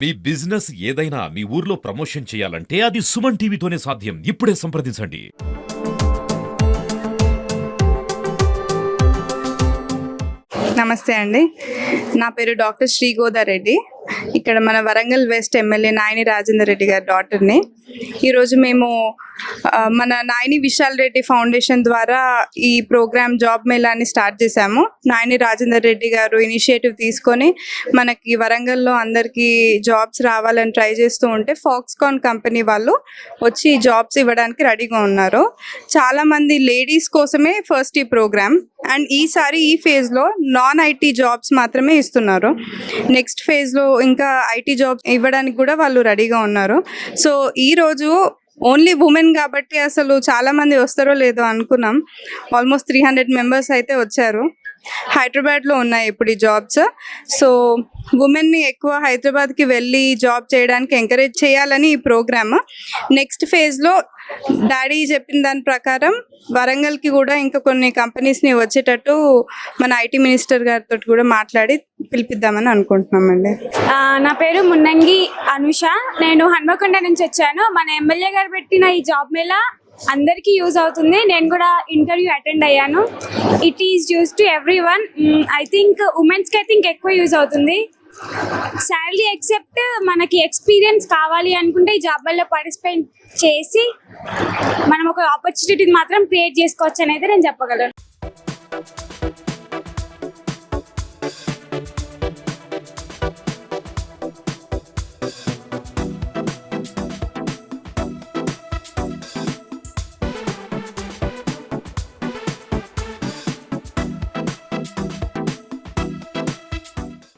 మీ business ఏదైనా మీ ఊర్లో promotion చేయాలంటే అది సుమన్ టీవీతోనే సాధ్యం. ఇప్పుడే సంప్రదించండి. నమస్తే అండి. నా పేరు డాక్టర్ శ్రీ గోదారెడ్డి. ఇక్కడ మన వరంగల్ వెస్ట్ ఎమ్మెల్యే నాయని రాజేందర్ రెడ్డి గారి డాటర్ని. ఈరోజు మేము మన నాయని విశాల్ రెడ్డి ఫౌండేషన్ ద్వారా ఈ ప్రోగ్రామ్ జాబ్ మేళాని స్టార్ట్ చేశాము. నాయని రాజేందర్ రెడ్డి గారు ఇనిషియేటివ్ తీసుకొని మనకి వరంగల్లో అందరికీ జాబ్స్ రావాలని ట్రై చేస్తూ ఉంటే ఫాక్స్కాన్ కంపెనీ వాళ్ళు వచ్చి జాబ్స్ ఇవ్వడానికి రెడీగా ఉన్నారు. చాలామంది లేడీస్ కోసమే ఫస్ట్ ఈ ప్రోగ్రామ్. అండ్ ఈసారి ఈ ఫేజ్లో నాన్ ఐటీ జాబ్స్ మాత్రమే ఇస్తున్నారు. నెక్స్ట్ ఫేజ్లో ఇంకా ఐటీ జాబ్స్ ఇవ్వడానికి కూడా వాళ్ళు రెడీగా ఉన్నారు. సో ఈరోజు ఓన్లీ ఉమెన్ కాబట్టి అసలు చాలామంది వస్తారో లేదో అనుకున్నాం. ఆల్మోస్ట్ 300 మెంబర్స్ అయితే వచ్చారు. హైదరాబాద్లో ఉన్నాయి ఇప్పుడు ఈ జాబ్స్. సో ఉమెన్ని ఎక్కువ హైదరాబాద్కి వెళ్ళి జాబ్ చేయడానికి ఎంకరేజ్ చేయాలని ఈ ప్రోగ్రామ్. నెక్స్ట్ ఫేజ్లో డాడీ చెప్పిన దాని ప్రకారం వరంగల్కి కూడా ఇంకా కొన్ని కంపెనీస్ని వచ్చేటట్టు మన ఐటీ మినిస్టర్ గారితో కూడా మాట్లాడి పిలిపిద్దామని అనుకుంటున్నామండి. నా పేరు మున్నంగి అనుష. నేను హన్మకొండ నుంచి వచ్చాను. మన ఎమ్మెల్యే గారు పెట్టిన ఈ జాబ్ మేళా అందరికీ యూజ్ అవుతుంది. నేను కూడా ఇంటర్వ్యూ అటెండ్ అయ్యాను. It is use to everyone. I think ఉమెన్స్కి అయితే ఎక్కువ యూజ్ అవుతుంది. శాలరీ ఎక్సెప్ట్ మనకి ఎక్స్పీరియన్స్ కావాలి అనుకుంటే ఈ జాబ్ మేళా పార్టిసిపేట్ చేసి మనం ఒక ఆపర్చునిటీని మాత్రం క్రియేట్ చేసుకోవచ్చు అని అయితే నేను చెప్పగలను.